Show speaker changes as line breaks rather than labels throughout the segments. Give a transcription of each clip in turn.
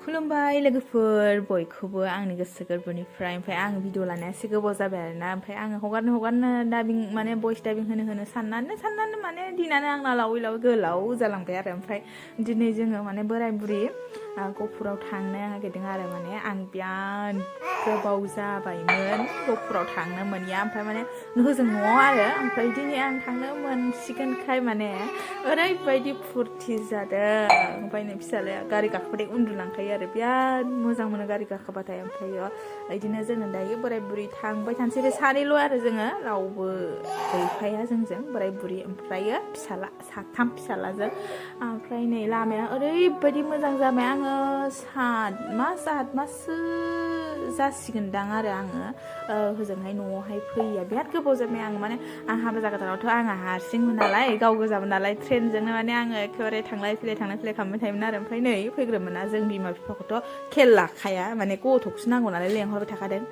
खुलुमबाय लोगोफोर बयखौबो आंनि गोसो गोरबोनिफ्राय ओमफ्राय आं भिडिअ लानाया एसे गोबाव जाबाय आरोना ओमफ्राय आङो हगारनो दाबिं माने भइस दाबिं होनो साननानै माने दिनानो आंना लावै गोलाव जालांबाय आरो ओमफ्राय दिनै जोङो माने बोराय बुरि गहपुराव थांनो नागिरदों आरो माने आं बिराद गोबाव जाबायमोन गहपुराव थांनो मोनिया ओमफ्राय माने होजों न'आव आरो ओमफ्राय दिनै आं थांनो मोनसिगोनखाय माने ओरैबायदि फुरथि जादों ओमफ्राय नै फिसालाया गारि गाखोबाथाय उन्दुलांखायो आरो बिराद मोजां मोनो गारि गाखोबाथाय ओमफ्रायो बिदिनो जोङो दायो बोराय बुरि थांबाय थानोसै बे सानैल' आरो जोङो रावबो गैफाया जोंजों बोराय बुरि ओमफ्रायो फिसाला साथाम फिसालाजों ओमफ्राय नै लामाया ओरैबायदि मोजां जाबाय आङो 7 माससो जासिगोनदां आरो आङो होजोंहाय न'आवहाय फैया बिराद गोबाव जाबाय आं माने आं हाबा जागोदानावथ' आंहा हारसिंमोन नालाय गाव गोजामोन नालाय ट्रेनजोंनो माने आङो एखेबारे थांलाय फैलाय खालामबाय थायोमोन आरो ओमफ्राय नै फैग्रोमोना जों बिमा बिफाखौथ' खेल लाखाया माने गथ'खौसो नांगौ नालाय लेंहरबाय थाखादों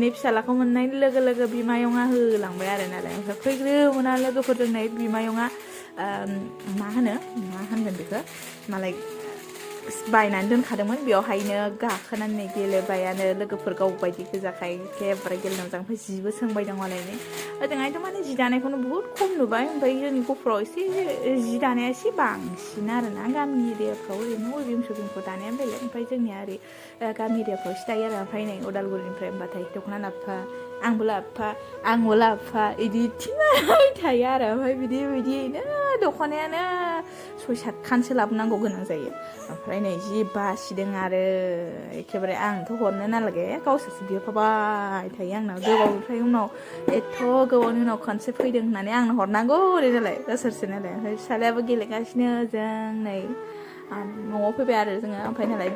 नै फिसालाखौ मोननाय लोगो लोगो बिमायंआ होलांबाय आरो नालाय ओमफ्राय फैग्रोमोना लोगोफोरजों नै बिमायंआ मा होनगोन बेखौ मालाय बायनानै दोनखादोंमोन बेयावहायनो गाखोनानै गेलेबायानो लोगोफोर गाव बायदि गोजाखाय एखेबारे गेलेनो मोजां ओमफ्राय जिबो सोंबाय दं मालायनो ओजोंहायथ' माने जि दानायखौनो बुहुत खम नुबाय ओमफ्राय जोंनि गहपुराव एसे जि दानाया एसे बांसिन आरोना गामि एरियाफ्राव ओरैनो उइभिं सुइभिंखौ दानाया बेलेग ओमफ्राय जोंनिया ओरै गामि एरियाफ्राव एसे दायो आरो ओमफ्राय नै उदालगुरिनिफ्राय होनबाथाय दख'ना लाबोफा आंबो लाबोफा बिदि थिनबाय थायो आरो ओमफ्राय बिदियैनो दख'नायानो 6-7 खानसो लाबोनांगौ गोनां जायो ओमफ्राय नै जि बासिदों आरो एखेबारे आंथ' हरनो नालागे गावसोरसो बिहरफाबाय थायो आंनाव गोबावनिफ्राय उनाव एथ' गोबावनि उनाव खनसे फैदों होननानै आंनो हरनांगौ ओरै नालाय गावसोरसो नालाय ओमफ्राय फिसालायाबो गेलेगासिनो जों नै न'आव फैबाय आरो जोङो ओमफ्राय नालाय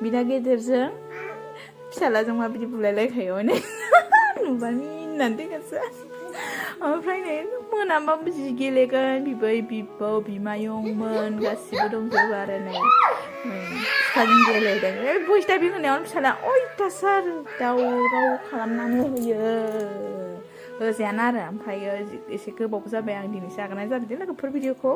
बिदा गिदिरजों फिसालाजों माबायदि बुलायलायखायो माने नुबा मिनिनानै थैगोनसो ओमफ्राय नै मोनाबाबो जि गेलेगोन बिबै बिबौ बिमायंमोन गासिबो दंजोबो आरो नै फिफाजों गेलेदों भइस दाबिं होनायावनो फिसाला अयथासार दावराव खालामनानै होयो होजायाना आरो ओमफ्रायो एसे गोबाव जाबाय आं दिनैसो आगारनाय जादों लोगोफोर भिडिअखौ